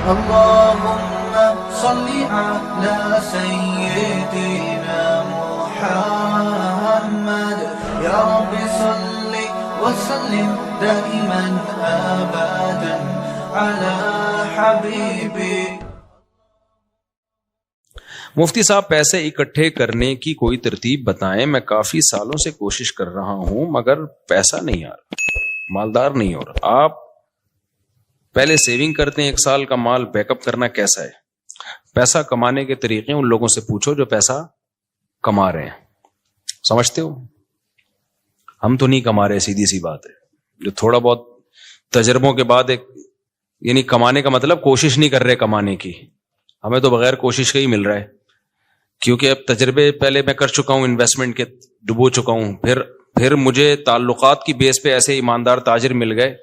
اللهم صل على سيدنا محمد يا رب صل وسلم دائما ابدا على حبيبي. مفتی صاحب پیسے اکٹھے کرنے کی کوئی ترتیب بتائیں. میں کافی سالوں سے کوشش کر رہا ہوں مگر پیسہ نہیں آ رہا, مالدار نہیں ہو رہا. آپ پہلے سیونگ کرتے ہیں, 1 سال کا مال بیک اپ کرنا کیسا ہے؟ پیسہ کمانے کے طریقے ان لوگوں سے پوچھو جو پیسہ کما رہے ہیں. سمجھتے ہو؟ ہم تو نہیں کما رہے, سیدھی سی بات ہے. جو تھوڑا بہت تجربوں کے بعد ایک یعنی کمانے کا مطلب کوشش نہیں کر رہے کمانے کی. ہمیں تو بغیر کوشش کا ہی مل رہا ہے, کیونکہ اب تجربے پہلے میں کر چکا ہوں, انویسٹمنٹ کے ڈبو چکا ہوں. پھر مجھے تعلقات کی بیس پہ ایسے ایماندار تاجر مل گئے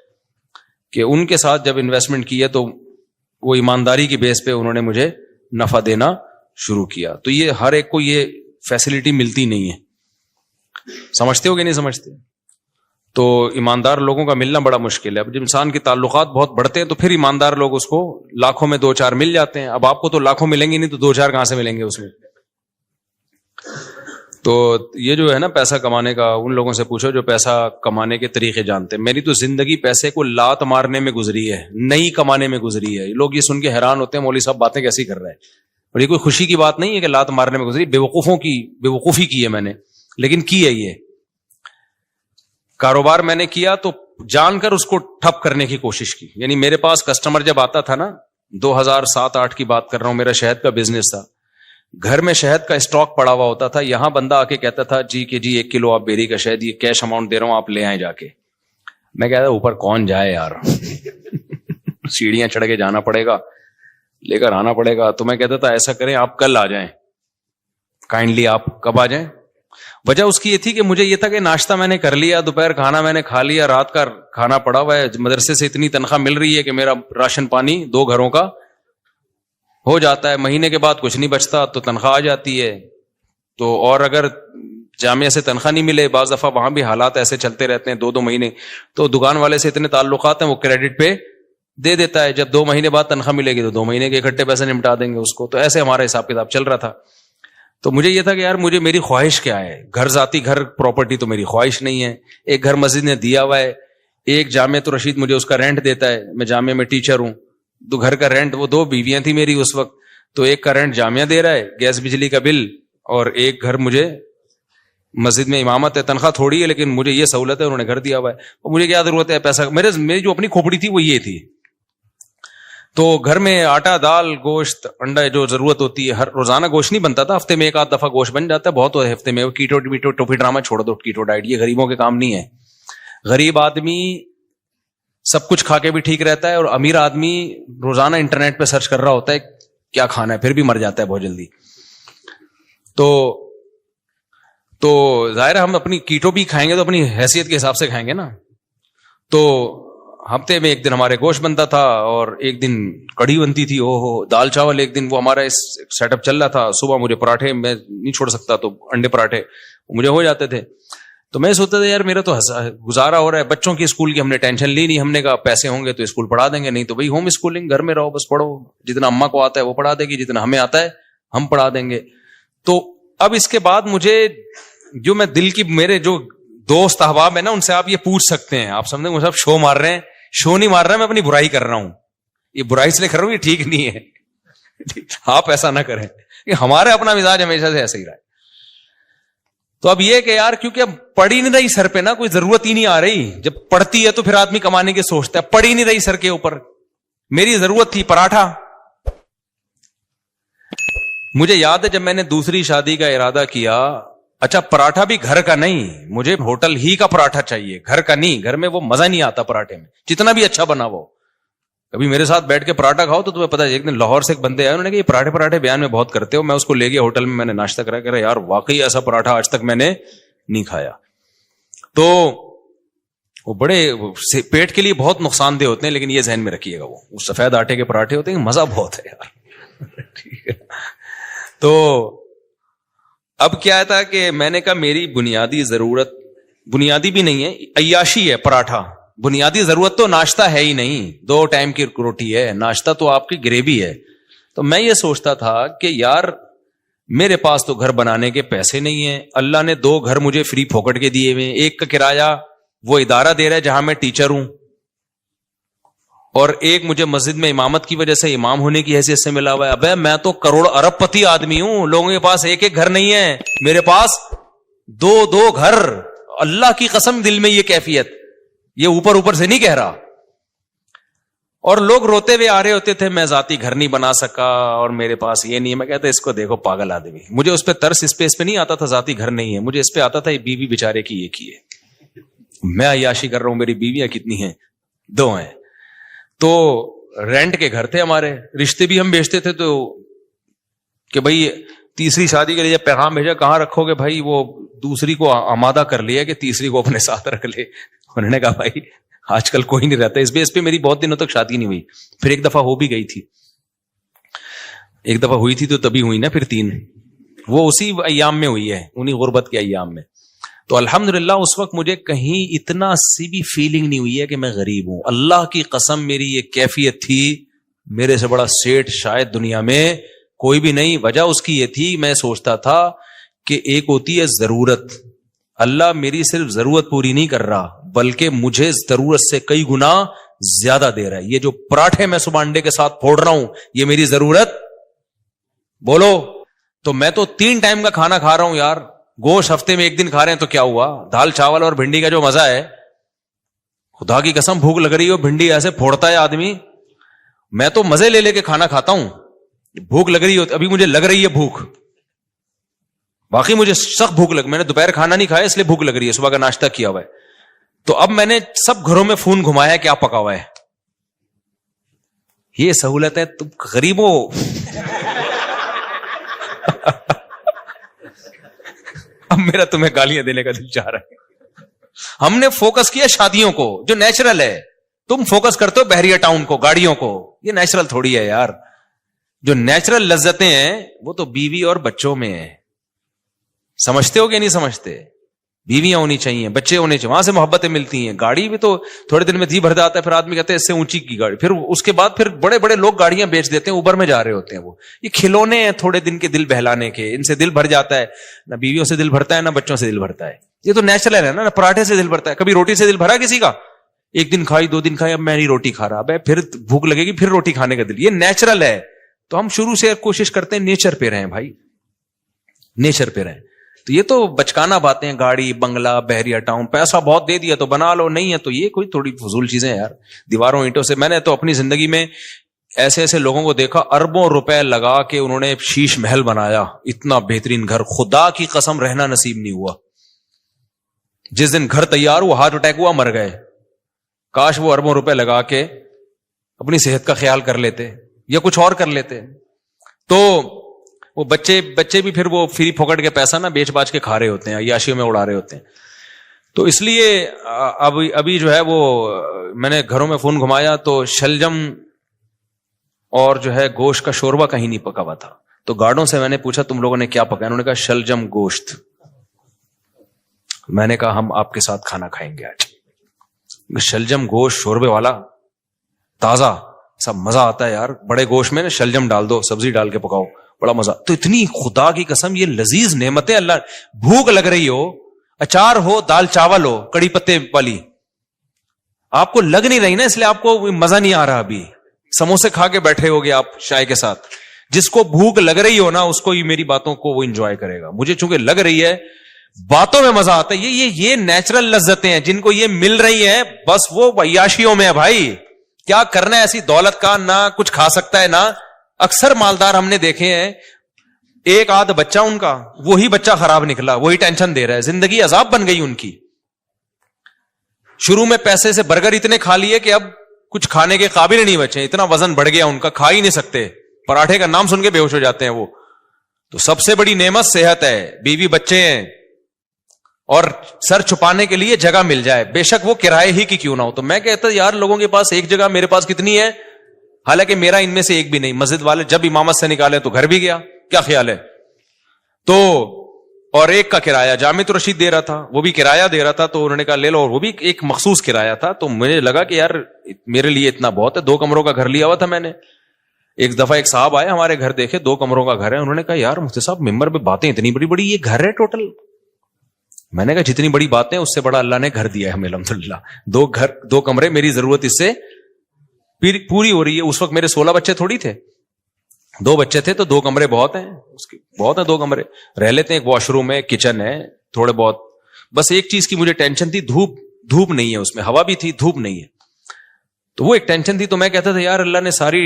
کہ ان کے ساتھ جب انویسٹمنٹ کی ہے تو وہ ایمانداری کی بیس پہ انہوں نے مجھے نفع دینا شروع کیا. تو یہ ہر ایک کو یہ فیسلٹی ملتی نہیں ہے. سمجھتے ہو کہ نہیں سمجھتے؟ تو ایماندار لوگوں کا ملنا بڑا مشکل ہے. اب جب انسان کے تعلقات بہت بڑھتے ہیں تو پھر ایماندار لوگ اس کو لاکھوں میں 2-4 مل جاتے ہیں. اب آپ کو تو لاکھوں ملیں گے نہیں تو 2-4 کہاں سے ملیں گے اس میں؟ تو یہ جو ہے نا پیسہ کمانے کا, ان لوگوں سے پوچھو جو پیسہ کمانے کے طریقے جانتے ہیں. میری تو زندگی پیسے کو لات مارنے میں گزری ہے, نہیں کمانے میں گزری ہے. لوگ یہ سن کے حیران ہوتے ہیں مولوی صاحب باتیں کیسی کر رہے ہیں. اور یہ کوئی خوشی کی بات نہیں ہے کہ لات مارنے میں گزری, بیوقوفی کی ہے میں نے, لیکن کی ہے. یہ کاروبار میں نے کیا تو جان کر اس کو ٹھپ کرنے کی کوشش کی. یعنی میرے پاس کسٹمر جب آتا تھا نا, 2007-8 کی بات کر رہا ہوں, میرا شہد کا بزنس تھا. گھر میں شہد کا اسٹاک پڑا ہوا ہوتا تھا. یہاں بندہ آ کے کہتا تھا جی 1 کلو آپ بیری کا شہد, یہ کیش اماؤنٹ دے رہا ہوں آپ لے آئیں جا کے. میں کہتا اوپر کون جائے یار, سیڑھیاں چڑھ کے جانا پڑے گا, لے کر آنا پڑے گا. تو میں کہتا تھا ایسا کریں آپ کل آ جائیں, کائنڈلی آپ کب آ جائیں. وجہ اس کی یہ تھی کہ مجھے یہ تھا کہ ناشتہ میں نے کر لیا, دوپہر کھانا میں نے کھا لیا, رات کا کھانا پڑا ہوا ہے, مدرسے سے اتنی تنخواہ مل رہی ہے کہ میرا راشن پانی 2 گھروں کا ہو جاتا ہے. مہینے کے بعد کچھ نہیں بچتا تو تنخواہ آ جاتی ہے. تو اور اگر جامعہ سے تنخواہ نہیں ملے, بعض دفعہ وہاں بھی حالات ایسے چلتے رہتے ہیں 2-2 مہینے, تو دکان والے سے اتنے تعلقات ہیں وہ کریڈٹ پہ دے دیتا ہے. جب 2 مہینے بعد تنخواہ ملے گی تو 2 مہینے کے اکٹھے پیسے نمٹا دیں گے اس کو. تو ایسے ہمارا حساب کتاب چل رہا تھا. تو مجھے یہ تھا کہ یار میری خواہش کیا ہے, ذاتی گھر پراپرٹی تو میری خواہش نہیں ہے. ایک گھر مسجد نے دیا ہوا ہے, ایک جامع تو رشید مجھے اس کا رینٹ دیتا ہے, میں جامع میں ٹیچر ہوں. تو گھر کا رینٹ, وہ 2 بیویاں تھی میری اس وقت, تو ایک کا رینٹ جامعہ دے رہا ہے, گیس بجلی کا بل, اور ایک گھر مجھے مسجد میں امامت ہے. تنخواہ تھوڑی ہے لیکن مجھے یہ سہولت ہے, انہوں نے گھر دیا ہوا ہے. اور مجھے کیا ضرورت ہے پیسہ, میری جو اپنی کھوپڑی تھی وہ یہ تھی. تو گھر میں آٹا, دال, گوشت, انڈا جو ضرورت ہوتی ہے, ہر روزانہ گوشت نہیں بنتا تھا, ہفتے میں 1 آدھ دفعہ گوشت بن جاتا ہے, بہت ہو ہفتے میں. کیٹو ٹوپی ڈرامہ چھوڑ دو, کیٹو ڈائٹ یہ غریبوں کے کام نہیں ہے. غریب آدمی سب کچھ کھا کے بھی ٹھیک رہتا ہے, اور امیر آدمی روزانہ انٹرنیٹ پہ سرچ کر رہا ہوتا ہے کیا کھانا ہے, پھر بھی مر جاتا ہے بہت جلدی. تو ظاہر ہے ہم اپنی کیٹو بھی کھائیں گے تو اپنی حیثیت کے حساب سے کھائیں گے نا. تو ہفتے میں 1 دن ہمارے گوشت بنتا تھا, اور 1 دن کڑھی بنتی تھی, دال چاول 1 دن. وہ ہمارا اس سیٹ اپ چل رہا تھا. صبح مجھے پراٹھے, میں نہیں چھوڑ سکتا, تو انڈے پراٹھے مجھے ہو جاتے تھے. تو میں سوچتا تھا یار میرا تو گزارا ہو رہا ہے. بچوں کی اسکول کی ہم نے ٹینشن لی نہیں, ہم نے کہا پیسے ہوں گے تو اسکول پڑھا دیں گے, نہیں تو بھائی ہوم اسکولنگ, گھر میں رہو بس پڑھو. جتنا اماں کو آتا ہے وہ پڑھا دے گی, جتنا ہمیں آتا ہے ہم پڑھا دیں گے. تو اب اس کے بعد مجھے جو میں دل کی, میرے جو دوست احباب ہیں نا, ان سے آپ یہ پوچھ سکتے ہیں. آپ سمجھیں مجھے شو مار رہے ہیں, شو نہیں مار رہا, میں اپنی برائی کر رہا ہوں. یہ برائی اس لیے کر رہا ہوں, یہ ٹھیک نہیں ہے. آپ ایسا نہ کریں, کہ ہمارا اپنا مزاج ہمیشہ سے ایسا ہی رہا ہے. تو اب یہ کہ یار کیونکہ اب پڑ ہی نہیں رہی سر پہ نا, کوئی ضرورت ہی نہیں آ رہی. جب پڑتی ہے تو پھر آدمی کمانے کی سوچتا ہے, پڑ ہی نہیں رہی سر کے اوپر. میری ضرورت تھی پراٹھا. مجھے یاد ہے جب میں نے دوسری شادی کا ارادہ کیا, اچھا پراٹھا بھی گھر کا نہیں, مجھے ہوٹل ہی کا پراٹھا چاہیے, گھر کا نہیں. گھر میں وہ مزہ نہیں آتا پراٹھے میں, جتنا بھی اچھا بنا وہ. کبھی میرے ساتھ بیٹھ کے پراٹھا کھاؤ تو تمہیں پتا ہے. ایک دن لاہور سے ایک بندے آئے, انہوں نے کہا یہ پراٹھے بیان میں بہت کرتے ہو. میں اس کو لے گیا ہوٹل میں, میں نے ناشتہ کرا, کہہ رہا یار واقعی ایسا پراٹھا آج تک میں نے نہیں کھایا. تو وہ بڑے پیٹ کے لیے بہت نقصان دہ ہوتے ہیں, لیکن یہ ذہن میں رکھیے گا, وہ سفید آٹے کے پراٹھے ہوتے ہیں, مزہ بہت ہے یار. ٹھیک ہے. تو اب کیا تھا کہ میں نے کہا میری بنیادی ضرورت, بنیادی بھی نہیں ہے, عیاشی ہے پراٹھا. بنیادی ضرورت تو ناشتہ ہے ہی نہیں, 2 ٹائم کی روٹی ہے, ناشتہ تو آپ کی گریوی ہے. تو میں یہ سوچتا تھا کہ یار میرے پاس تو گھر بنانے کے پیسے نہیں ہیں, اللہ نے 2 گھر مجھے فری پھوکٹ کے دیے ہوئے, ایک کا کرایہ وہ ادارہ دے رہا ہے جہاں میں ٹیچر ہوں, اور ایک مجھے مسجد میں امامت کی وجہ سے امام ہونے کی حیثیت سے ملا ہوا ہے. ابے میں تو کروڑ ارب پتی آدمی ہوں, لوگوں کے پاس ایک گھر نہیں ہے, میرے پاس 2 گھر. اللہ کی قسم دل میں یہ کیفیت, یہ اوپر سے نہیں کہہ رہا. اور لوگ روتے ہوئے آ رہے ہوتے تھے میں ذاتی گھر نہیں بنا سکا اور میرے پاس یہ نہیں ہے. میں کہتا اس کو دیکھو پاگل آدمی. مجھے اس پہ ترس اس پہ نہیں آتا تھا ذاتی گھر نہیں ہے, مجھے اس پہ آتا تھا یہ بیوی بیچارے کی یہ کی ہے, میں عیاشی کر رہا ہوں, میری بیویاں کتنی ہیں, 2 ہیں. تو رینٹ کے گھر تھے ہمارے, رشتے بھی ہم بیچتے تھے, تو کہ بھائی تیسری شادی کے لیے جب پیغام بھیجا کہاں رکھو گے بھائی, وہ دوسری کو آمادہ کر لیا کہ تیسری کو اپنے ساتھ رکھ لے. انہوں نے کہا بھائی آج کل کوئی نہیں رہتا. اس بیس پہ میری بہت دنوں تک شادی نہیں ہوئی. پھر ایک دفعہ ہو بھی گئی تھی, ایک دفعہ ہوئی تھی تو تبھی ہوئی نا, پھر 3 وہ اسی ایام میں ہوئی ہے, انہی غربت کے ایام میں. تو الحمدللہ اس وقت مجھے کہیں اتنا سی بھی فیلنگ نہیں ہوئی ہے کہ میں غریب ہوں. اللہ کی قسم میری یہ کیفیت تھی, میرے سے بڑا سیٹ شاید دنیا میں کوئی بھی نہیں. وجہ اس کی یہ تھی, میں سوچتا تھا کہ ایک ہوتی ہے ضرورت, اللہ میری صرف ضرورت پوری نہیں کر رہا بلکہ مجھے ضرورت سے کئی گنا زیادہ دے رہا ہے. یہ جو پراٹھے میں صبح انڈے کے ساتھ پھوڑ رہا ہوں یہ میری ضرورت بولو. تو میں تو 3 ٹائم کا کھانا کھا رہا ہوں یار, گوشت ہفتے میں 1 دن کھا رہے ہیں تو کیا ہوا, دال چاول اور بھنڈی کا جو مزہ ہے, خدا کی قسم بھوک لگ رہی ہو بھنڈی ایسے پھوڑتا ہے آدمی, میں تو مزے لے کے کھانا کھاتا ہوں. بھوک لگ رہی ہو, ابھی مجھے لگ رہی ہے بھوک, باقی مجھے سخت بھوک لگ, میں نے دوپہر کھانا نہیں کھایا اس لیے بھوک لگ رہی ہے, صبح کا ناشتہ کیا ہوا ہے. تو اب میں نے سب گھروں میں فون گھمایا کیا پکا ہوا ہے. یہ سہولت ہے تم غریبوں. اب میرا تمہیں گالیاں دینے کا دل چاہ رہا ہے. ہم نے فوکس کیا شادیوں کو جو نیچرل ہے, تم فوکس کرتے ہو بحریہ ٹاؤن کو, گاڑیوں کو. یہ نیچرل تھوڑی ہے یار, جو نیچرل لذتیں ہیں وہ تو بیوی اور بچوں میں ہیں. سمجھتے ہو کہ نہیں سمجھتے؟ بیویاں ہونی چاہیے, بچے ہونے چاہیے, وہاں سے محبتیں ملتی ہیں. گاڑی بھی تو تھوڑے دن میں جی بھر جاتا ہے, پھر آدمی کہتے ہیں اس سے اونچی کی گاڑی, پھر اس کے بعد پھر بڑے بڑے لوگ گاڑیاں بیچ دیتے ہیں, اوبر میں جا رہے ہوتے ہیں. وہ یہ کھلونے ہیں تھوڑے دن کے دل بہلانے کے, ان سے دل بھر جاتا ہے. نہ بیویوں سے دل بھرتا ہے نہ بچوں سے دل بھرتا ہے. یہ تو نیچرل ہے نا, پراٹھے سے دل بھرتا ہے. کبھی روٹی سے دل بھرا کسی کا؟ 1 دن کھائی 2 دن کھائی, اب میں نہیں روٹی کھا رہا, اب پھر بھوک لگے گی پھر روٹی کھانے کا دل. یہ نیچرل ہے. تو ہم شروع سے کوشش کرتے ہیں نیچر پہ رہیں بھائی, نیچر پہ رہیں. تو یہ تو بچکانا باتیں, گاڑی بنگلہ بحریہ ٹاؤن, پیسہ بہت دے دیا تو بنا لو, نہیں ہے تو یہ کوئی تھوڑی فضول چیزیں یار. دیواروں اینٹوں سے, میں نے تو اپنی زندگی میں ایسے ایسے لوگوں کو دیکھا اربوں روپے لگا کے انہوں نے شیش محل بنایا, اتنا بہترین گھر, خدا کی قسم رہنا نصیب نہیں ہوا. جس دن گھر تیار ہوا ہارٹ اٹیک ہوا, مر گئے. کاش وہ اربوں روپے لگا کے اپنی صحت کا خیال کر لیتے یا کچھ اور کر لیتے. تو وہ بچے بھی پھر وہ فری پھوکٹ کے پیسہ نا بیچ باچ کے کھا رہے ہوتے ہیں, عیاشیوں میں اڑا رہے ہوتے ہیں. تو اس لیے ابھی جو ہے وہ میں نے گھروں میں فون گھمایا تو شلجم اور جو ہے گوشت کا شوربہ کہیں نہیں پکا ہوا تھا. تو گارڈوں سے میں نے پوچھا تم لوگوں نے کیا پکایا, انہوں نے کہا شلجم گوشت. میں نے کہا ہم آپ کے ساتھ کھانا کھائیں گے آج. شلجم گوشت شوربے والا تازہ, سب مزہ آتا ہے یار. بڑے گوشت میں نا شلجم ڈال دو, سبزی ڈال کے پکاؤ, بڑا مزہ. تو اتنی خدا کی قسم یہ لذیذ نعمتیں اللہ. بھوک لگ رہی ہو, اچار ہو, دال چاول ہو, کڑی پتے والی, آپ کو لگ نہیں رہی نا, اس لیے آپ کو مزہ نہیں آ رہا. ابھی سموسے کھا کے بیٹھے ہوگے آپ چائے کے ساتھ. جس کو بھوک لگ رہی ہو نا اس کو یہ میری باتوں کو وہ انجوائے کرے گا. مجھے چونکہ لگ رہی ہے, باتوں میں مزہ آتا ہے. یہ نیچرل لذتیں ہیں جن کو یہ مل رہی ہیں, بس وہ عیاشیوں میں ہے بھائی. کیا کرنا ہے ایسی دولت کا, نہ کچھ کھا سکتا ہے نہ. اکثر مالدار ہم نے دیکھے ہیں, ایک آدھ بچہ ان کا, وہی بچہ خراب نکلا, وہی ٹینشن دے رہا ہے, زندگی عذاب بن گئی ان کی. شروع میں پیسے سے برگر اتنے کھا لیے کہ اب کچھ کھانے کے قابل نہیں بچے, اتنا وزن بڑھ گیا ان کا, کھا ہی نہیں سکتے. پراٹھے کا نام سن کے بے ہوش ہو جاتے ہیں وہ. تو سب سے بڑی نعمت صحت ہے, بیوی بچے ہیں, اور سر چھپانے کے لیے جگہ مل جائے, بے شک وہ کرائے ہی کی کیوں نہ ہو. تو میں کہتا یار لوگوں کے پاس ایک جگہ, میرے پاس کتنی ہے, حالانکہ میرا ان میں سے ایک بھی نہیں. مسجد والے جب امامت سے نکالے تو گھر بھی گیا, کیا خیال ہے. تو اور ایک کا کرایہ جامع رشید دے رہا تھا, وہ بھی کرایہ دے رہا تھا, تو انہوں نے کہا لے لو, اور وہ بھی ایک مخصوص کرایہ تھا. تو مجھے لگا کہ یار میرے لیے اتنا بہت ہے, 2 کمروں کا گھر لیا ہوا تھا میں نے. ایک دفعہ ایک صاحب آئے ہمارے گھر, دیکھے 2 کمروں کا گھر ہے, انہوں نے کہا یار مفتی صاحب ممبر پہ باتیں اتنی بڑی بڑی, یہ گھر ہے ٹوٹل؟ میں نے کہا جتنی بڑی باتیں اس سے بڑا اللہ نے گھر دیا ہے ہمیں الحمدللہ. 2 کمرے, میری ضرورت اس سے پوری ہو رہی ہے. اس وقت میرے 16 بچے تھوڑی تھے, 2 بچے تھے, تو 2 کمرے بہت ہیں, بہت ہیں 2 کمرے, رہ لیتے ہیں. ایک واش روم ہے, کچن ہے, تھوڑے بہت. بس ایک چیز کی مجھے ٹینشن تھی, دھوپ نہیں ہے اس میں, ہوا بھی تھی, دھوپ نہیں ہے, تو وہ ایک ٹینشن تھی. تو میں کہتا تھا یار اللہ نے ساری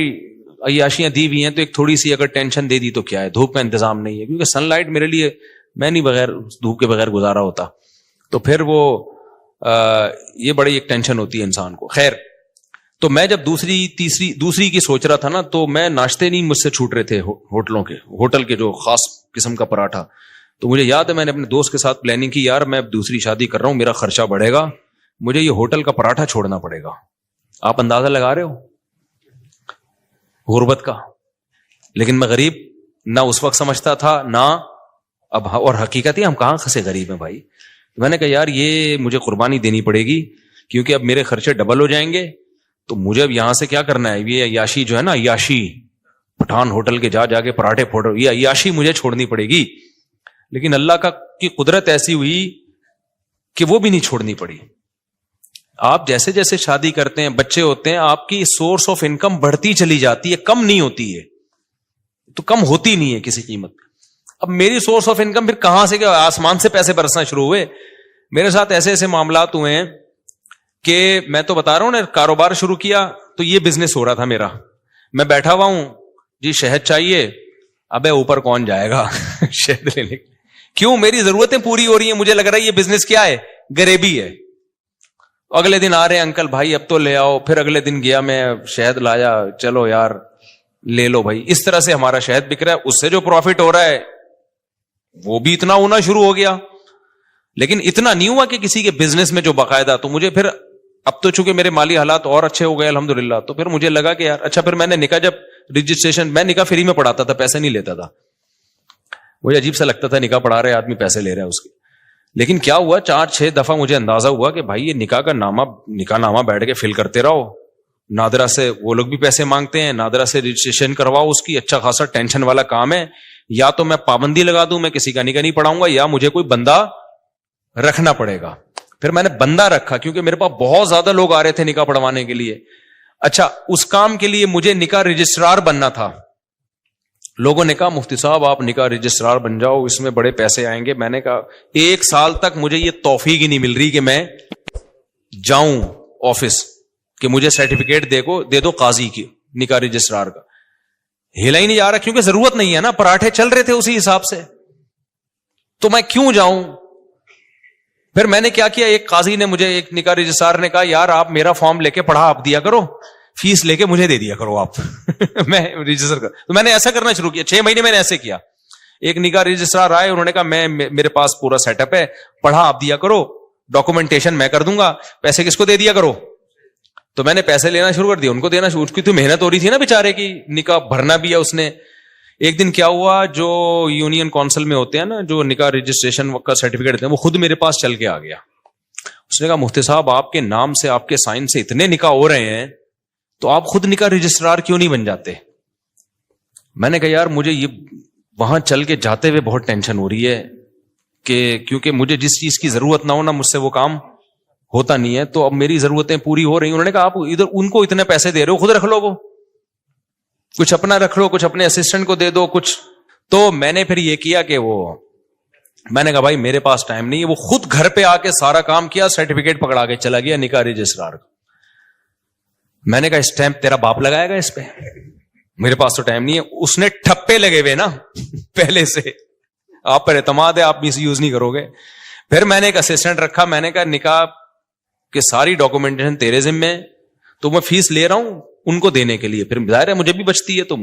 عیاشیاں دی ہوئی ہیں, تو ایک تھوڑی سی اگر ٹینشن دے دی تو کیا ہے, دھوپ کا انتظام نہیں ہے, کیونکہ سن لائٹ میرے لیے, میں نہیں بغیر دھوپ کے بغیر گزارا ہوتا. تو پھر وہ یہ بڑی ایک ٹینشن ہوتی ہے انسان کو. خیر, تو میں جب دوسری کی سوچ رہا تھا نا, تو میں ناشتے نہیں مجھ سے چھوٹ رہے تھے ہوٹل کے جو خاص قسم کا پراٹھا. تو مجھے یاد ہے میں نے اپنے دوست کے ساتھ پلاننگ کی, یار میں اب دوسری شادی کر رہا ہوں, میرا خرچہ بڑھے گا, مجھے یہ ہوٹل کا پراٹھا چھوڑنا پڑے گا. آپ اندازہ لگا رہے ہو غربت کا. لیکن میں غریب نہ اس وقت سمجھتا تھا نہ اب, اور حقیقت ہے ہم کہاں خسے غریب ہیں بھائی. میں نے کہا یار یہ مجھے قربانی دینی پڑے گی, کیونکہ اب میرے خرچے ڈبل ہو جائیں گے. تو مجھے اب یہاں سے کیا کرنا ہے, یہ عیاشی جو ہے نا, عیاشی پٹھان ہوٹل کے جا کے پراٹھے پھوڑ, یہ عیاشی مجھے چھوڑنی پڑے گی. لیکن اللہ کی قدرت ایسی ہوئی کہ وہ بھی نہیں چھوڑنی پڑی. آپ جیسے جیسے شادی کرتے ہیں, بچے ہوتے ہیں, آپ کی سورس آف انکم بڑھتی چلی جاتی ہے, کم نہیں ہوتی ہے, تو کم ہوتی نہیں ہے کسی قیمت. اب میری سورس آف انکم پھر کہاں سے, کیا آسمان سے پیسے برسنا شروع ہوئے. میرے ساتھ ایسے ایسے معاملات ہوئے ہیں کہ میں تو بتا رہا ہوں نا, کاروبار شروع کیا تو یہ بزنس ہو رہا تھا میرا, میں بیٹھا ہوا ہوں جی شہد چاہیے, ابے اوپر کون جائے گا شہد لینے, کیوں, میری ضرورتیں پوری ہو رہی ہیں, مجھے لگ رہا ہے یہ بزنس کیا ہے, غریبی ہے. اگلے دن آ رہے ہیں انکل بھائی اب تو لے آؤ, پھر اگلے دن گیا میں شہد لایا, چلو یار لے لو بھائی. اس طرح سے ہمارا شہد بک رہا ہے, اس سے جو پروفٹ ہو رہا ہے وہ بھی اتنا ہونا شروع ہو گیا. لیکن اتنا نہیں ہوا کہ کسی کے بزنس میں جو باقاعدہ, تو مجھے پھر اب تو چونکہ میرے مالی حالات اور اچھے ہو گئے الحمدللہ, تو پھر مجھے لگا کہ یار اچھا, پھر میں نے نکاح جب رجسٹریشن, میں نکاح فری میں پڑھاتا تھا, پیسے نہیں لیتا تھا, مجھے عجیب سا لگتا تھا نکاح پڑھا رہے آدمی پیسے لے رہا ہے اس کے. لیکن کیا ہوا, 4-6 دفعہ مجھے اندازہ ہوا کہ بھائی یہ نکاح نامہ بیٹھ کے فل کرتے رہو, نادرا سے وہ لوگ بھی پیسے مانگتے ہیں, نادرا سے رجسٹریشن کرواؤ اس کی, اچھا خاصا ٹینشن والا کام ہے. یا تو میں پابندی لگا دوں, میں کسی کا نکاح نہیں پڑھاؤں گا, یا مجھے کوئی بندہ رکھنا پڑے گا. پھر میں نے بندہ رکھا, کیونکہ میرے پاس بہت زیادہ لوگ آ رہے تھے نکاح پڑھوانے کے لیے. اچھا, اس کام کے لیے مجھے نکاح رجسٹرار بننا تھا. لوگوں نے کہا مفتی صاحب آپ نکاح رجسٹرار بن جاؤ, اس میں بڑے پیسے آئیں گے. میں نے کہا 1 سال تک مجھے یہ توفیق ہی نہیں مل رہی کہ میں جاؤں آفس کہ مجھے سرٹیفکیٹ دے دو قاضی کی نکاح رجسٹرار کا. ہلا ہی نہیں جا رہا, کیونکہ ضرورت نہیں ہے نا, پراٹھے چل رہے تھے اسی حساب سے, تو میں کیوں جاؤں. پھر میں نے کیا کیا, ایک قاضی نے مجھے, ایک نکاح رجسٹرار نے کہا یار آپ میرا فارم لے کے پڑھا آپ دیا کرو, فیس لے کے مجھے دے دیا کرو آپ میں رجسٹر کر. تو میں نے ایسا کرنا شروع کیا, 6 مہینے میں نے ایسے کیا. ایک نکاح رجسٹرار آئے, انہوں نے کہا میرے پاس پورا سیٹ اپ ہے, پڑھا آپ دیا کرو, ڈاکومنٹیشن میں کر دوں گا, پیسے کس کو دے دیا کرو. تو میں نے پیسے لینا شروع کر دیا, ان کو دینا شروع, اس کی تو محنت ہو رہی تھی نا بیچارے کی, نکاح بھرنا بھی ہے اس نے. ایک دن کیا ہوا, جو یونین کونسل میں ہوتے ہیں نا, جو نکاح رجسٹریشن کا سرٹیفکیٹ دیتے ہیں, وہ خود میرے پاس چل کے آ گیا. اس نے کہا مفتی صاحب آپ کے نام سے, آپ کے سائن سے اتنے نکاح ہو رہے ہیں, تو آپ خود نکاح رجسٹرار کیوں نہیں بن جاتے. میں نے کہا یار مجھے یہ وہاں چل کے جاتے ہوئے بہت ٹینشن ہو رہی ہے, کہ کیونکہ مجھے جس چیز کی ضرورت نہ ہو نا, مجھ سے وہ کام ہوتا نہیں ہے, تو اب میری ضرورتیں پوری ہو رہی ہیں. انہوں نے کہا آپ ادھر ان کو اتنے پیسے دے رہے ہو, خود رکھ لو, وہ کچھ اپنا رکھ لو, کچھ اپنے اسسٹنٹ کو دے دو کچھ. تو میں نے پھر یہ کیا کہ میں نے کہا بھائی میرے پاس ٹائم نہیں ہے. وہ خود گھر پہ آ کے سارا کام کیا, سرٹیفکیٹ پکڑا کے چلا گیا نکاح رجسٹرار کا. میں نے کہا اسٹیمپ تیرا باپ لگائے گا اس پہ, میرے پاس تو ٹائم نہیں ہے. اس نے ٹھپے لگے ہوئے نا پہلے سے, آپ پر اعتماد ہے, آپ مس یوز نہیں کرو گے. پھر میں نے ایک اسسٹنٹ رکھا, میں نے کہا نکاح کہ ساری ڈاکومنٹیشن تیرے ذمہ ہے, تو میں فیس لے رہا ہوں ان کو دینے کے لیے, پھر ظاہر ہے مجھے بھی بچتی ہے. تو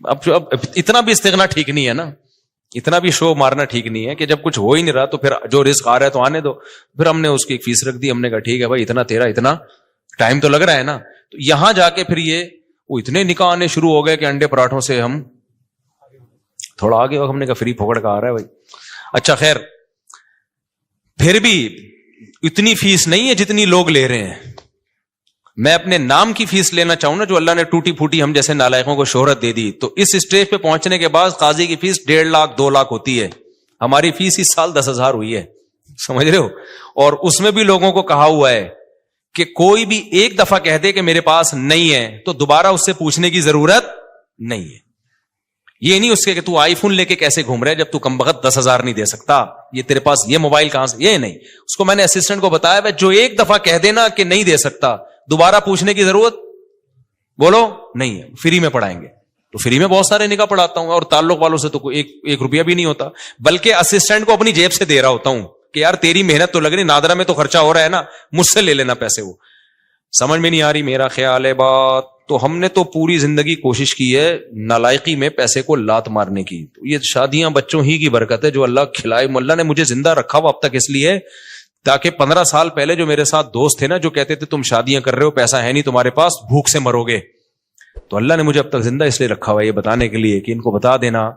اب اتنا بھی استغنا ٹھیک نہیں ہے نا, اتنا بھی شو مارنا ٹھیک نہیں ہے کہ جب کچھ ہو ہی نہیں رہا تو پھر جو رزق آ رہا ہے تو آنے دو. پھر ہم نے اس کی ایک فیس رکھ دی, ہم نے کہا ٹھیک ہے بھائی اتنا تیرا, اتنا ٹائم تو لگ رہا ہے نا. تو یہاں جا کے پھر وہ اتنے نکاح آنے شروع ہو گئے کہ انڈے پراٹھوں سے ہم تھوڑا آگے, ہم نے کہا فری پھوکڑ کا آ رہا ہے بھائی. اچھا خیر, پھر بھی اتنی فیس نہیں ہے جتنی لوگ لے رہے ہیں. میں اپنے نام کی فیس لینا چاہوں نا, جو اللہ نے ٹوٹی پھوٹی ہم جیسے نالائقوں کو شہرت دے دی, تو اس اسٹیج پہ پہنچنے کے بعد قاضی کی فیس 1.5 لاکھ 2 لاکھ ہوتی ہے. ہماری فیس اس سال 10,000 ہوئی ہے, سمجھ رہے ہو. اور اس میں بھی لوگوں کو کہا ہوا ہے کہ کوئی بھی ایک دفعہ کہہ دے کہ میرے پاس نہیں ہے تو دوبارہ اس سے پوچھنے کی ضرورت نہیں ہے. یہ نہیں اس کے کہ تو آئی فون لے کے کیسے گھوم رہا ہے جب تو کم بخت 10,000 نہیں دے سکتا, یہ تیرے پاس یہ موبائل کہاں سے, یہ نہیں. اس کو میں نے اسسٹنٹ کو بتایا بھائی جو ایک دفعہ کہہ دینا کہ نہیں دے سکتا دوبارہ پوچھنے کی ضرورت بولو نہیں ہے, فری میں پڑھائیں گے. تو فری میں بہت سارے نکاح پڑھاتا ہوں, اور تعلق والوں سے تو ایک روپیہ بھی نہیں ہوتا, بلکہ اسسٹنٹ کو اپنی جیب سے دے رہا ہوتا ہوں کہ یار تیری محنت تو لگ رہی, نادرا میں تو خرچہ ہو رہا ہے نا, مجھ سے لے لینا پیسے. وہ سمجھ میں نہیں آ رہی میرا خیال ہے بات. تو ہم نے تو پوری زندگی کوشش کی ہے نالائقی میں پیسے کو لات مارنے کی. تو یہ شادیاں بچوں ہی کی برکت ہے جو اللہ کھلائے. اللہ نے مجھے زندہ رکھا ہوا اب تک اس لیے تاکہ 15 سال پہلے جو میرے ساتھ دوست تھے نا, جو کہتے تھے تم شادیاں کر رہے ہو پیسہ ہے نہیں تمہارے پاس, بھوک سے مرو گے, تو اللہ نے مجھے اب تک زندہ اس لیے رکھا ہوا ہے یہ بتانے کے لیے کہ ان کو بتا دینا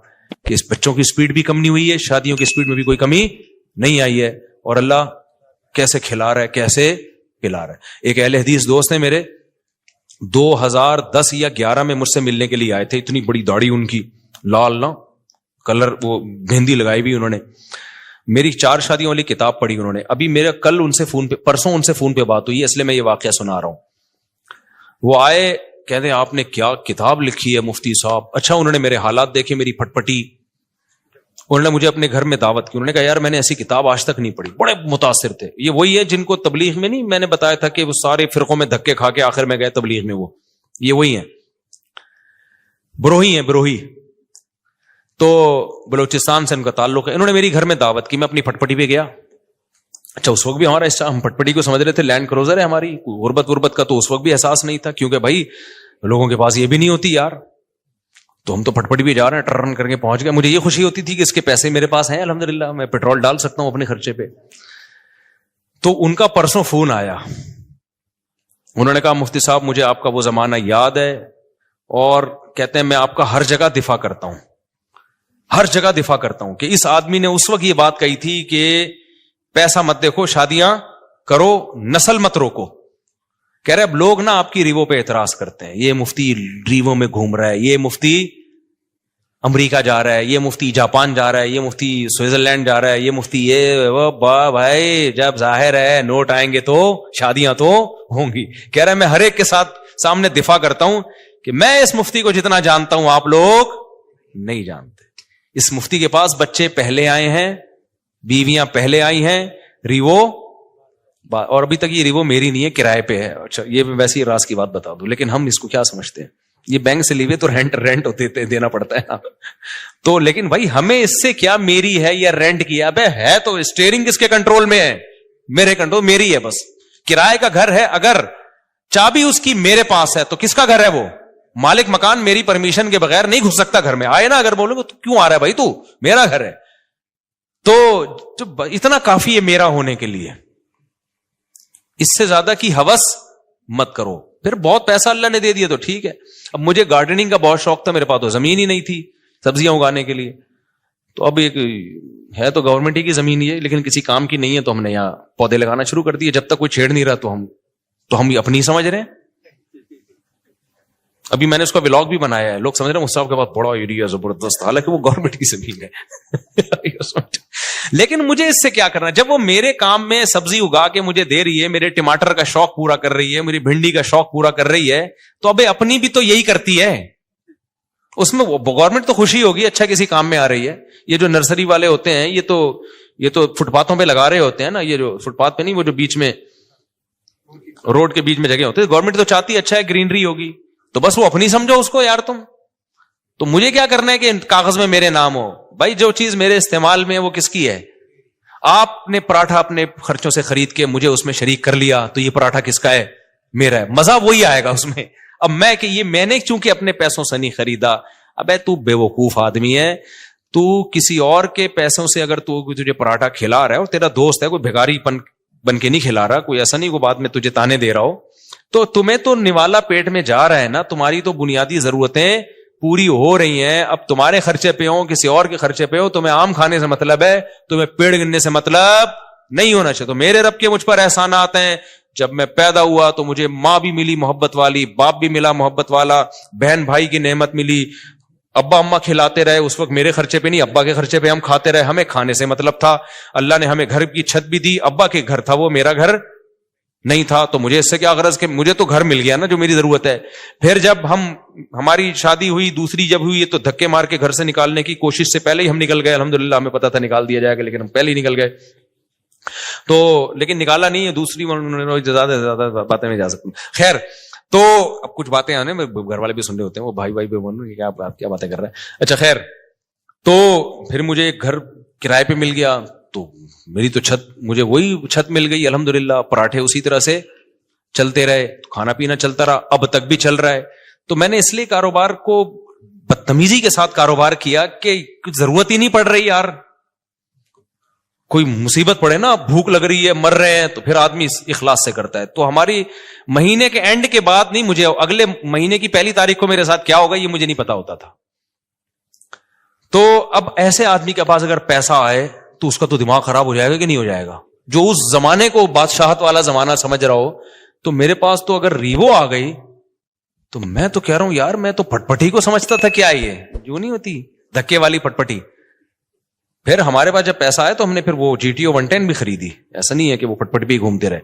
کہ اس بچوں کی سپیڈ بھی کم نہیں ہوئی ہے, شادیوں کی سپیڈ میں بھی کوئی کمی نہیں آئی ہے, اور اللہ کیسے کھلا رہا ہے کیسے پلا رہا ہے. ایک اہل حدیث دوست نے میرے 2010 یا 11 میں مجھ سے ملنے کے لیے آئے تھے. اتنی بڑی داڑھی ان کی, لال نا کلر, وہ مہندی لگائی بھی انہوں نے. میری 4 شادیوں والی کتاب پڑھی انہوں نے. ابھی میرا کل ان سے فون پہ, پرسوں ان سے فون پہ بات ہوئی ہے, اس لیے میں یہ واقعہ سنا رہا ہوں. وہ آئے کہتے ہیں آپ نے کیا کتاب لکھی ہے مفتی صاحب. اچھا انہوں نے میرے حالات دیکھے, میری پھٹ پٹی, انہوں نے مجھے اپنے گھر میں دعوت کی. انہوں نے کہا یار میں نے ایسی کتاب آج تک نہیں پڑھی. بڑے متاثر تھے. یہ وہی ہے جن کو تبلیغ میں نہیں میں نے بتایا تھا کہ وہ سارے فرقوں میں دھکے کھا کے آخر میں گئے تبلیغ میں, وہ یہ وہی ہیں, بروہی ہیں بروہی. تو بلوچستان سے ان کا تعلق ہے. انہوں نے میری گھر میں دعوت کی, میں اپنی پھٹ پٹی پہ گیا. اچھا اس وقت بھی ہمارا ہم پھٹ پٹی کو سمجھ رہے تھے لینڈ کروزر ہے ہماری, غربت کا تو اس وقت بھی احساس نہیں تھا, کیونکہ بھائی لوگوں کے پاس یہ بھی نہیں ہوتی یار. تو ہم تو پھٹ پٹی بھی جا رہے ہیں, ٹرن کر کے پہنچ گئے. مجھے یہ خوشی ہوتی تھی کہ اس کے پیسے میرے پاس ہیں الحمدللہ, میں پیٹرول ڈال سکتا ہوں اپنے خرچے پہ. تو ان کا پرسوں فون آیا, انہوں نے کہا مفتی صاحب مجھے آپ کا وہ زمانہ یاد ہے, اور کہتے ہیں میں آپ کا ہر جگہ دفاع کرتا ہوں, ہر جگہ دفاع کرتا ہوں, کہ اس آدمی نے اس وقت یہ بات کہی تھی کہ پیسہ مت دیکھو, شادیاں کرو, نسل مت روکو. کہہ رہے اب لوگ نا آپ کی ریوو پہ اعتراض کرتے ہیں, یہ مفتی ریوو میں گھوم رہا ہے, یہ مفتی امریکہ جا رہا ہے, یہ مفتی جاپان جا رہا ہے, یہ مفتی سوئٹزرلینڈ جا رہا ہے, یہ مفتی یہ وہ. بھائی جب ظاہر ہے نوٹ آئیں گے تو شادیاں تو ہوں گی. کہہ رہا ہے میں ہر ایک کے ساتھ سامنے دفاع کرتا ہوں کہ میں اس مفتی کو جتنا جانتا ہوں آپ لوگ نہیں جانتے. اس مفتی کے پاس بچے پہلے آئے ہیں, بیویاں پہلے آئی ہیں, ریوو, اور ابھی تک یہ ریوو میری نہیں ہے, کرائے پہ ہے. اچھا یہ ویسے ہی راز کی بات بتا دوں, لیکن ہم اس کو کیا سمجھتے ہیں, یہ بینک سے لیوے تو رینٹ ہوتے دینا پڑتا ہے تو. لیکن بھائی ہمیں اس سے کیا میری ہے یا رینٹ کیا, ابے ہے تو اسٹیئرنگ کس کے کنٹرول میں ہے, میرے کنٹرول, میری ہے بس. کرائے کا گھر ہے, اگر چابی اس کی میرے پاس ہے تو کس کا گھر ہے, وہ مالک مکان میری پرمیشن کے بغیر نہیں گھس سکتا گھر میں. آئے نا اگر بولو گے تو کیوں آ رہا ہے بھائی, تو میرا گھر ہے. تو اتنا کافی ہے میرا ہونے کے لیے, اس سے زیادہ کی ہوس مت کرو. پھر بہت پیسہ اللہ نے دے دیا تو ٹھیک ہے. اب مجھے گارڈننگ کا بہت شوق تھا, میرے پاس تو زمین ہی نہیں تھی سبزیاں اگانے کے لیے. تو اب ایک ہے تو گورنمنٹ ہی کی زمین ہی ہے, لیکن کسی کام کی نہیں ہے, تو ہم نے یہاں پودے لگانا شروع کر دیے. جب تک کوئی چھیڑ نہیں رہا تو ہم اپنی سمجھ رہے ہیں. ابھی میں نے اس کا ولاگ بھی بنایا ہے, لوگ سمجھ رہے ہیں مصطفیٰ کے پاس بڑا ایریا زبردست, حالانکہ وہ گورنمنٹ کی زمین ہے. لیکن مجھے اس سے کیا کرنا, جب وہ میرے کام میں سبزی اگا کے مجھے دے رہی ہے, میرے ٹماٹر کا شوق پورا کر رہی ہے, میری بھنڈی کا شوق پورا کر رہی ہے, تو ابے اپنی بھی تو یہی کرتی ہے. اس میں گورنمنٹ تو خوشی ہوگی, اچھا کسی کام میں آ رہی ہے. یہ جو نرسری والے ہوتے ہیں یہ تو فٹ پاتھوں پہ لگا رہے ہوتے ہیں نا, یہ جو فٹ پاتھ پہ نہیں, وہ جو بیچ میں روڈ کے بیچ میں جگہ ہوتے ہیں. گورنمنٹ تو چاہتی ہے اچھا ہے گرینری ہوگی, تو بس وہ اپنی سمجھو اس کو یار تم. تو مجھے کیا کرنا ہے کہ کاغذ میں میرے نام ہو. بھائی جو چیز میرے استعمال میں وہ کس کی ہے, آپ نے پراٹھا اپنے خرچوں سے خرید کے مجھے اس میں شریک کر لیا, تو یہ پراٹھا کس کا ہے, میرا ہے. مزہ وہی آئے گا اس میں. اب میں نے چونکہ اپنے پیسوں سے نہیں خریدا. ابے تو بے وقوف آدمی ہے, تو کسی اور کے پیسوں سے اگر تجھے پراٹھا کھلا رہا ہے, اور تیرا دوست ہے, کوئی بھیکاری بن کے نہیں کھلا رہا, کوئی ایسا نہیں کوئی بعد میں تجھے تانے دے رہا ہو, تو تمہیں تو نوالا پیٹ میں جا رہا ہے نا, تمہاری تو بنیادی ضرورتیں پوری ہو رہی ہیں. اب تمہارے خرچے پہ ہو, کسی اور کے خرچے پہ ہو, تمہیں آم کھانے سے مطلب ہے, تمہیں پیڑ گننے سے مطلب نہیں ہونا چاہیے. تو میرے رب کے مجھ پر احسانات ہیں. جب میں پیدا ہوا تو مجھے ماں بھی ملی محبت والی, باپ بھی ملا محبت والا, بہن بھائی کی نعمت ملی, ابا اماں کھلاتے رہے. اس وقت میرے خرچے پہ نہیں, ابا کے خرچے پہ ہم کھاتے رہے. ہمیں کھانے سے مطلب تھا. اللہ نے ہمیں گھر کی چھت بھی دی. ابا کے گھر تھا وہ, میرا گھر نہیں تھا. تو مجھے اس سے کیا غرض کہ مجھے تو گھر مل گیا نا جو میری ضرورت ہے. پھر جب ہماری شادی ہوئی, دوسری جب ہوئی, تو دھکے مار کے گھر سے نکالنے کی کوشش سے پہلے ہی ہم نکل گئے. الحمدللہ ہمیں پتا تھا نکال دیا جائے گا, لیکن ہم پہلے ہی نکل گئے. تو لیکن نکالا نہیں ہے. دوسری زیادہ سے زیادہ باتیں نہیں جا سکتی. خیر, تو اب کچھ باتیں آنے میں گھر والے بھی سن رہے ہوتے ہیں, وہ بھائی بھائی بول رہے ہیں آپ کیا باتیں کر رہے ہیں. اچھا خیر, تو پھر مجھے ایک گھر کرائے پہ مل گیا. تو میری تو چھت, مجھے وہی چھت مل گئی الحمدللہ. پراٹھے اسی طرح سے چلتے رہے, کھانا پینا چلتا رہا, اب تک بھی چل رہا ہے. تو میں نے اس لیے کاروبار کو بدتمیزی کے ساتھ کاروبار کیا کہ ضرورت ہی نہیں پڑ رہی یار. کوئی مصیبت پڑے نا, بھوک لگ رہی ہے, مر رہے ہیں, تو پھر آدمی اخلاص سے کرتا ہے. تو ہماری مہینے کے اینڈ کے بعد نہیں, مجھے اگلے مہینے کی 1 تاریخ کو میرے ساتھ کیا ہوگا یہ مجھے نہیں پتا ہوتا تھا. تو اب ایسے آدمی کے پاس اگر پیسہ آئے تو اس کا تو دماغ خراب ہو جائے گا کہ نہیں ہو جائے گا, جو اس زمانے کو بادشاہت والا زمانہ سمجھ رہا ہو. تو میرے پاس تو اگر ریوو آ گئی تو میں تو کہہ رہا ہوں یار, میں تو پٹپٹی کو سمجھتا تھا کیا یہ, جو نہیں ہوتی دھکے والی پٹپٹی. پھر ہمارے پاس جب پیسہ آیا تو ہم نے پھر وہ GTO 110 بھی خریدی. ایسا نہیں ہے کہ وہ پٹپٹی بھی گھومتے رہے.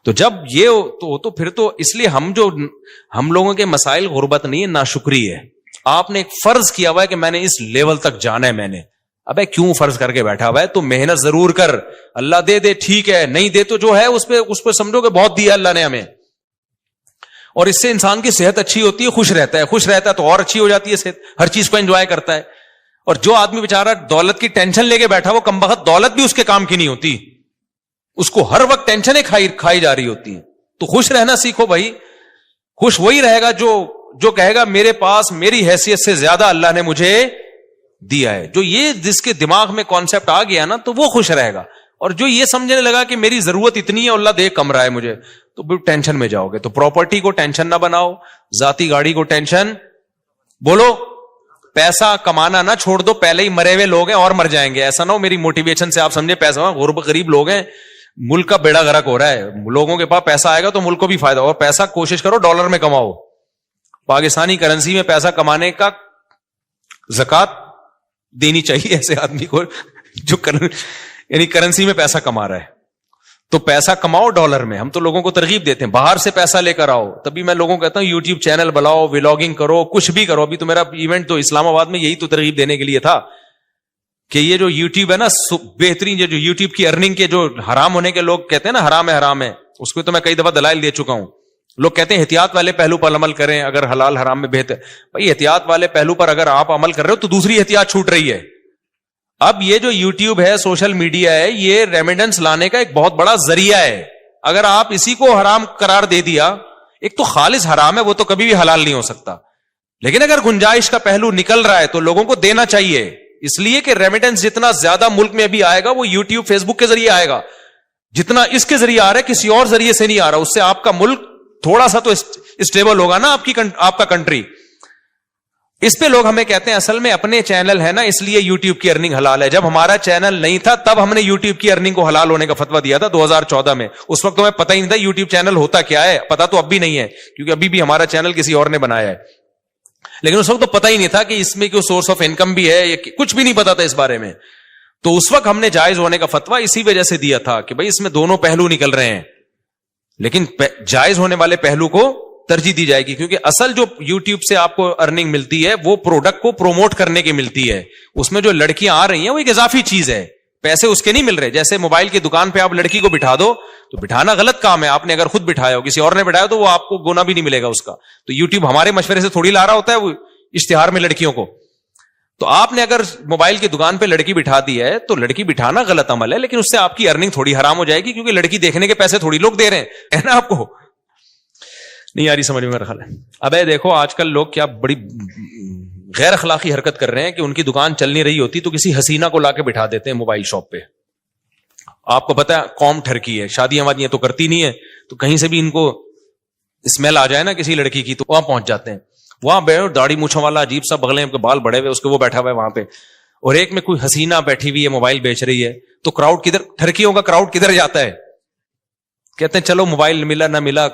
تو جب یہ تو پھر تو اس لیے ہم لوگوں کے مسائل غربت نہیں ہے, ناشکری ہے. آپ نے ایک فرض کیا ہوا ہے کہ میں نے اس لیول تک جانا ہے. میں نے ابے کیوں فرض کر کے بیٹھا ہوا ہے, تو محنت ضرور کر. اللہ دے ٹھیک ہے, نہیں دے تو جو ہے اس پہ سمجھو کہ بہت دیا اللہ نے ہمیں. اور اس سے انسان کی صحت اچھی ہوتی ہے, خوش رہتا ہے تو اور اچھی ہو جاتی ہے صحت, ہر چیز کو انجوائے کرتا ہے. اور جو آدمی بیچارہ دولت کی ٹینشن لے کے بیٹھا, وہ کمبخت دولت بھی اس کے کام کی نہیں ہوتی, اس کو ہر وقت ٹینشنیں کھائی جا رہی ہوتی ہیں. تو خوش رہنا سیکھو بھائی. خوش وہی رہے گا جو کہے گا میرے پاس میری حیثیت سے زیادہ اللہ نے مجھے دیا ہے. جو یہ جس کے دماغ میں کانسیپٹ آ گیا نا, تو وہ خوش رہے گا. اور جو یہ سمجھنے لگا کہ میری ضرورت اتنی ہے, اللہ دے کم رہا ہے مجھے, تو پھر ٹینشن میں جاؤ گے. تو پراپرٹی کو ٹینشن نہ بناؤ, ذاتی گاڑی کو ٹینشن, بولو پیسہ کمانا نہ چھوڑ دو. پہلے ہی مرے ہوئے لوگ ہیں اور مر جائیں گے. ایسا نہ ہو میری موٹیویشن سے آپ سمجھے پیسہ, غریب لوگ ہیں, ملک کا بیڑا غرق ہو رہا ہے. لوگوں کے پاس پیسہ آئے گا تو ملک کو بھی فائدہ. اور پیسہ کوشش کرو ڈالر میں کماؤ. پاکستانی کرنسی میں پیسہ کمانے کا زکات دینی چاہیے ایسے آدمی کو جو یعنی کرنسی میں پیسہ کما رہا ہے. تو پیسہ کماؤ ڈالر میں. ہم تو لوگوں کو ترغیب دیتے ہیں باہر سے پیسہ لے کر آؤ. تبھی میں لوگوں کو کہتا ہوں یوٹیوب چینل بناؤ, ولاگنگ کرو, کچھ بھی کرو. ابھی تو میرا ایونٹ تو اسلام آباد میں یہی تو ترغیب دینے کے لیے تھا کہ یہ جو یوٹیوب ہے نا, بہترین جو یوٹیوب کی ارننگ کے جو حرام ہونے کے لوگ کہتے ہیں نا حرام ہے, اس کو تو میں کئی دفعہ دلائل دے چکا ہوں. لوگ کہتے ہیں احتیاط والے پہلو پر عمل کریں, اگر حلال حرام میں بہتر. بھائی احتیاط والے پہلو پر اگر آپ عمل کر رہے ہو تو دوسری احتیاط چھوٹ رہی ہے. اب یہ جو یوٹیوب ہے, سوشل میڈیا ہے, یہ ریمیڈنس لانے کا ایک بہت بڑا ذریعہ ہے. اگر آپ اسی کو حرام قرار دے دیا, ایک تو خالص حرام ہے, وہ تو کبھی بھی حلال نہیں ہو سکتا. لیکن اگر گنجائش کا پہلو نکل رہا ہے تو لوگوں کو دینا چاہیے. اس لیے کہ ریمیڈنس جتنا زیادہ ملک میں ابھی آئے گا وہ یوٹیوب فیس بک کے ذریعے آئے گا. جتنا اس کے ذریعے آ رہا ہے کسی اور ذریعے سے نہیں آ رہا. اس سے آپ کا ملک تھوڑا سا تو اسٹیبل ہوگا نا, آپ کا کنٹری. اس پہ لوگ ہمیں کہتے ہیں اصل میں اپنے چینل ہے نا, اس لیے یوٹیوب کی ارننگ حلال ہے. جب ہمارا چینل نہیں تھا تب ہم نے یوٹیوب کی ارننگ کو حلال ہونے کا فتویٰ دیا تھا 2014 میں. اس وقت تو ہمیں پتہ ہی نہیں تھا یوٹیوب چینل ہوتا کیا ہے. پتا تو اب بھی نہیں ہے کیونکہ ابھی بھی ہمارا چینل کسی اور نے بنایا ہے. لیکن اس وقت تو پتہ ہی نہیں تھا کہ اس میں کوئی سورس آف انکم بھی ہے, کچھ بھی نہیں پتا تھا اس بارے میں. تو اس وقت ہم نے جائز ہونے کا فتویٰ اسی وجہ سے دیا تھا کہ بھائی اس میں دونوں پہلو نکل رہے ہیں, لیکن جائز ہونے والے پہلو کو ترجیح دی جائے گی. کیونکہ اصل جو یوٹیوب سے آپ کو ارننگ ملتی ہے وہ پروڈکٹ کو پروموٹ کرنے کی ملتی ہے. اس میں جو لڑکیاں آ رہی ہیں وہ ایک اضافی چیز ہے, پیسے اس کے نہیں مل رہے. جیسے موبائل کی دکان پہ آپ لڑکی کو بٹھا دو تو بٹھانا غلط کام ہے. آپ نے اگر خود بٹھایا ہو, کسی اور نے بٹھایا تو وہ آپ کو گنا بھی نہیں ملے گا اس کا. تو یوٹیوب ہمارے مشورے سے تھوڑی لا رہا ہوتا ہے وہ اشتہار میں لڑکیوں کو. تو آپ نے اگر موبائل کی دکان پہ لڑکی بٹھا دی ہے تو لڑکی بٹھانا غلط عمل ہے, لیکن اس سے آپ کی ارننگ تھوڑی حرام ہو جائے گی کیونکہ لڑکی دیکھنے کے پیسے تھوڑی لوگ دے رہے ہیں نا. آپ کو نہیں آ رہی سمجھ میں میرا خیال ہے. اب دیکھو آج کل لوگ کیا بڑی غیر اخلاقی حرکت کر رہے ہیں کہ ان کی دکان چل نہیں رہی ہوتی تو کسی حسینہ کو لا کے بٹھا دیتے ہیں موبائل شاپ پہ. آپ کو پتا ہے قوم ٹھرکی ہے, شادیاں وادیاں تو کرتی نہیں ہے, تو کہیں سے بھی ان کو اسمیل آ جائے نا کسی لڑکی کی تو وہاں پہنچ جاتے ہیں. وہاں داڑھی مونچھوں والا عجیب سا بغلیں بال بڑے ہوئے اس کے وہ بیٹھا ہوا ہے وہاں پہ, اور ایک میں کوئی حسینہ بیٹھی ہوئی ہے موبائل بیچ رہی ہے, تو کراؤڈ کدھر, ٹھرکیوں کا کراؤڈ کدھر جاتا ہے؟ کہتے ہیں چلو موبائل ملا نہ ملا,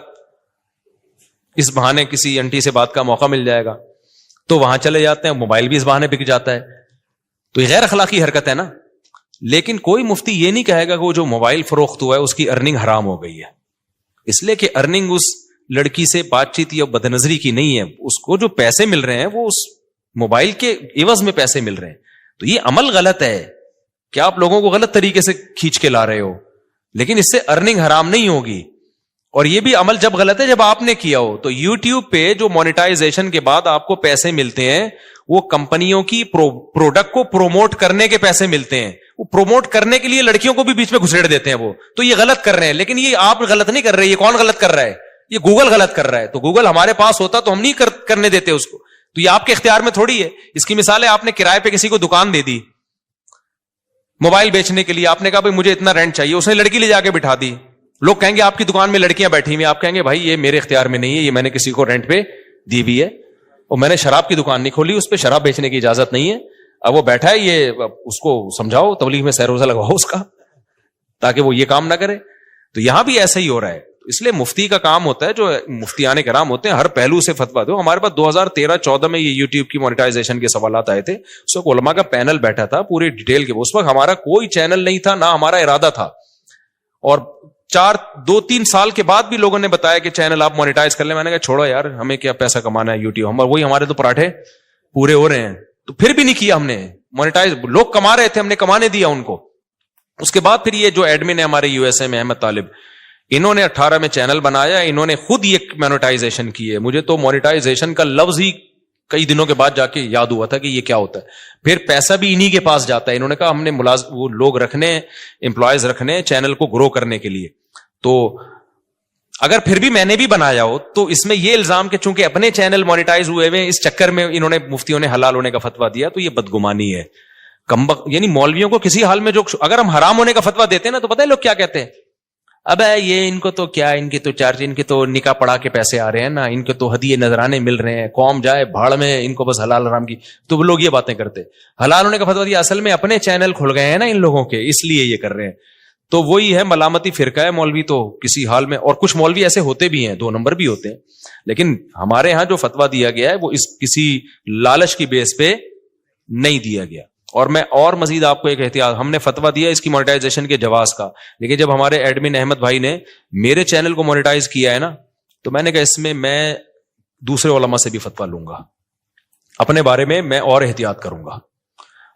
اس بہانے کسی انٹی سے بات کا موقع مل جائے گا, تو وہاں چلے جاتے ہیں, موبائل بھی اس بہانے بک جاتا ہے. تو یہ غیر اخلاقی حرکت ہے نا. لیکن کوئی مفتی یہ نہیں کہے گا کہ وہ جو موبائل فروخت ہوا ہے اس کی ارننگ حرام ہو گئی ہے, اس لیے کہ ارننگ اس لڑکی سے بات چیت یا بد نظری کی نہیں ہے, اس کو جو پیسے مل رہے ہیں وہ اس موبائل کے عوض میں پیسے مل رہے ہیں. تو یہ عمل غلط ہے کہ آپ لوگوں کو غلط طریقے سے کھینچ کے لا رہے ہو, لیکن اس سے ارننگ حرام نہیں ہوگی. اور یہ بھی عمل جب غلط ہے جب آپ نے کیا ہو. تو یوٹیوب پہ جو مونیٹائزیشن کے بعد آپ کو پیسے ملتے ہیں وہ کمپنیوں کی پروڈکٹ کو پروموٹ کرنے کے پیسے ملتے ہیں, وہ پروموٹ کرنے کے لیے لڑکیوں کو بھی بیچ میں گھسیڑ دیتے ہیں وہ. تو یہ غلط کر رہے ہیں, لیکن یہ آپ غلط نہیں کر رہے, یہ کون غلط کر رہا ہے؟ یہ گوگل غلط کر رہا ہے. تو گوگل ہمارے پاس ہوتا تو ہم نہیں کرنے دیتے اس کو, تو یہ آپ کے اختیار میں تھوڑی ہے. اس کی مثال ہے, آپ نے کرائے پہ کسی کو دکان دے دی موبائل بیچنے کے لیے, آپ نے کہا بھائی مجھے اتنا رینٹ چاہیے, اس نے لڑکی لے جا کے بٹھا دی. لوگ کہیں گے آپ کی دکان میں لڑکیاں بیٹھی ہوئی, آپ کہیں گے بھائی یہ میرے اختیار میں نہیں ہے, یہ میں نے کسی کو رینٹ پہ دی ہوئی ہے, اور میں نے شراب کی دکان نہیں کھولی, اس پہ شراب بیچنے کی اجازت نہیں ہے. اب وہ بیٹھا ہے, یہ اس کو سمجھاؤ, تبلیغ میں سیر روزہ لگواؤ اس کا, تاکہ وہ یہ کام نہ کرے. تو یہاں بھی ایسا ہی ہو رہا ہے. اس لیے مفتی کا کام ہوتا ہے, جو مفتیان کرام ہوتے ہیں, ہر پہلو سے فتویٰ دو. ہمارے پاس 2013-14 میں یہ یوٹیوب کی مونیٹائزیشن کے سوالات آئے تھے, اس وقت علماء کا پینل بیٹھا تھا پوری ڈیٹیل کے. اس وقت ہمارا کوئی چینل نہیں تھا, نہ ہمارا ارادہ تھا, اور 2-3 سال کے بعد بھی لوگوں نے بتایا کہ چینل آپ مونیٹائز کر لیں. میں نے کہا چھوڑو یار, ہمیں کیا پیسہ کمانا ہے یوٹیوب, وہی ہمارے تو پراٹھے پورے ہو رہے ہیں. تو پھر بھی نہیں کیا ہم نے مونیٹائز, لوگ کما رہے تھے, ہم نے کمانے دیا ان کو. اس کے بعد پھر یہ جو ایڈمن ہے ہمارے یو ایس اے میں احمد طالب, انہوں نے 18 میں چینل بنایا, انہوں نے خود یہ مونیٹائزیشن کی ہے. مجھے تو مونیٹائزیشن کا لفظ ہی کئی دنوں کے بعد جا کے یاد ہوا تھا کہ یہ کیا ہوتا ہے. پھر پیسہ بھی انہی کے پاس جاتا ہے. انہوں نے کہا ہم نے وہ لوگ رکھنے, امپلائیز رکھنے چینل کو گرو کرنے کے لیے. تو اگر پھر بھی میں نے بھی بنایا ہو تو اس میں یہ الزام کہ چونکہ اپنے چینل مونیٹائز ہوئے ہوئے اس چکر میں انہوں نے مفتیوں نے حلال ہونے کا فتویٰ دیا, تو یہ بدگمانی ہے. یعنی مولویوں کو کسی حال میں جو, اگر ہم حرام ہونے کا فتویٰ دیتے ہیں نا, تو پتہ ہے لوگ کیا کہتے ہیں, اب یہ ان کو تو کیا, ان کی تو چارج, ان کے تو نکاح پڑھا کے پیسے آ رہے ہیں نا, ان کے تو ہدیے نذرانے مل رہے ہیں, قوم جائے بھاڑ میں, ان کو بس حلال حرام کی. تو وہ لوگ یہ باتیں کرتے, حلال ہونے کا فتویٰ دیا, اصل میں اپنے چینل کھل گئے ہیں نا ان لوگوں کے, اس لیے یہ کر رہے ہیں. تو وہی ہے ملامتی فرقہ ہے مولوی تو کسی حال میں. اور کچھ مولوی ایسے ہوتے بھی ہیں, 2 نمبر بھی ہوتے ہیں, لیکن ہمارے ہاں جو فتویٰ دیا گیا ہے وہ اس کسی لالچ کی بیس پہ نہیں دیا گیا. اور میں اور مزید آپ کو ایک احتیاط, ہم نے فتویٰ دیا اس کی مونیٹائزیشن کے جواز کا, لیکن جب ہمارے ایڈمن احمد بھائی نے میرے چینل کو مونیٹائز کیا ہے نا, تو میں نے کہا اس میں دوسرے علماء سے بھی فتویٰ لوں گا, اپنے بارے میں اور احتیاط کروں گا.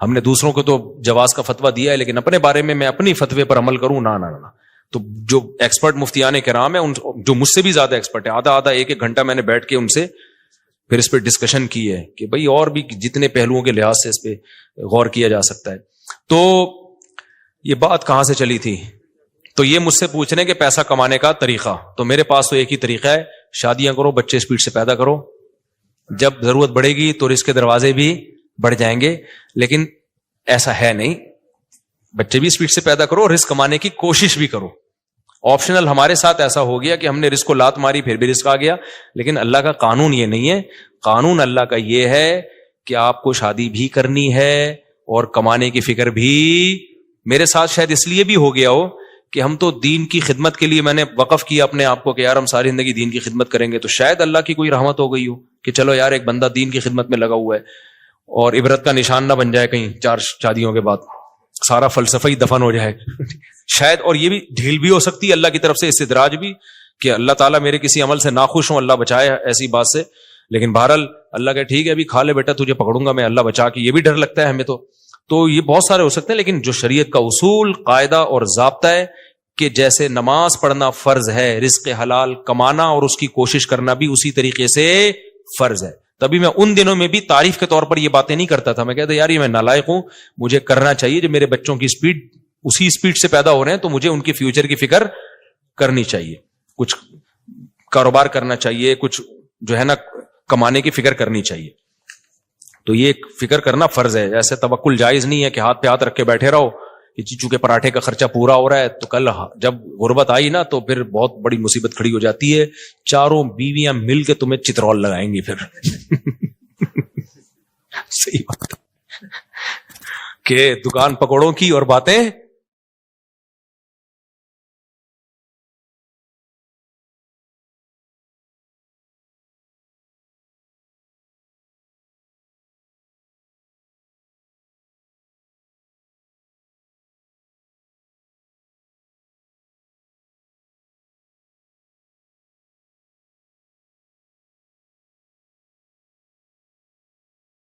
ہم نے دوسروں کو تو جواز کا فتویٰ دیا ہے, لیکن اپنے بارے میں اپنی فتوے پر عمل کروں نہ. تو جو ایکسپرٹ مفتیان کرام ہیں, جو مجھ سے بھی زیادہ ایکسپرٹ ہیں, آدھا 1-1 گھنٹہ میں نے بیٹھ کے ان سے پھر اس پہ ڈسکشن کی ہے کہ بھئی اور بھی جتنے پہلوؤں کے لحاظ سے اس پہ غور کیا جا سکتا ہے. تو یہ بات کہاں سے چلی تھی؟ تو یہ مجھ سے پوچھ رہے ہیں کہ پیسہ کمانے کا طریقہ, تو میرے پاس تو ایک ہی طریقہ ہے, شادیاں کرو, بچے اسپیڈ سے پیدا کرو, جب ضرورت بڑھے گی تو رزق کے دروازے بھی بڑھ جائیں گے. لیکن ایسا ہے نہیں, بچے بھی اسپیڈ سے پیدا کرو, رزق کمانے کی کوشش بھی کرو. آپشنل ہمارے ساتھ ایسا ہو گیا کہ ہم نے رزق کو لات ماری پھر بھی رزق آ گیا, لیکن اللہ کا قانون یہ نہیں ہے. قانون اللہ کا یہ ہے کہ آپ کو شادی بھی کرنی ہے اور کمانے کی فکر بھی. میرے ساتھ شاید اس لیے بھی ہو گیا ہو کہ ہم تو دین کی خدمت کے لیے میں نے وقف کیا اپنے آپ کو کہ یار ہم ساری زندگی دین کی خدمت کریں گے, تو شاید اللہ کی کوئی رحمت ہو گئی ہو کہ چلو یار ایک بندہ دین کی خدمت میں لگا ہوا ہے, اور عبرت کا نشان نہ بن جائے کہیں 4 شادیوں کے بعد سارا فلسفہ ہی دفن ہو جائے شاید. اور یہ بھی ڈھیل بھی ہو سکتی ہے اللہ کی طرف سے, استدراج بھی, کہ اللہ تعالیٰ میرے کسی عمل سے ناخوش ہوں, اللہ بچائے ایسی بات سے. لیکن بہرحال اللہ کہ ٹھیک ہے ابھی کھا لے بیٹا, تجھے پکڑوں گا میں, اللہ بچا کے, یہ بھی ڈر لگتا ہے ہمیں. تو یہ بہت سارے ہو سکتے ہیں, لیکن جو شریعت کا اصول, قاعدہ اور ضابطہ ہے کہ جیسے نماز پڑھنا فرض ہے, رزق حلال کمانا اور اس کی کوشش کرنا بھی اسی طریقے سے فرض ہے. تبھی میں ان دنوں میں بھی تعریف کے طور پر یہ باتیں نہیں کرتا تھا, میں کہتا یار یہ میں نالائق ہوں, مجھے کرنا چاہیے. جب میرے بچوں کی سپیڈ اسی سپیڈ سے پیدا ہو رہے ہیں تو مجھے ان کے فیوچر کی فکر کرنی چاہیے, کچھ کاروبار کرنا چاہیے, کچھ جو ہے نا کمانے کی فکر کرنی چاہیے. تو یہ فکر کرنا فرض ہے. ایسے توکل جائز نہیں ہے کہ ہاتھ پہ ہاتھ رکھ کے بیٹھے رہو کہ چیچو کے پراٹھے کا خرچہ پورا ہو رہا ہے. تو کل جب غربت آئی نا تو پھر بہت بڑی مصیبت کھڑی ہو جاتی ہے. چاروں بیویاں مل کے تمہیں چترول لگائیں گی پھر. صحیح بات کہ دکان پکوڑوں کی اور باتیں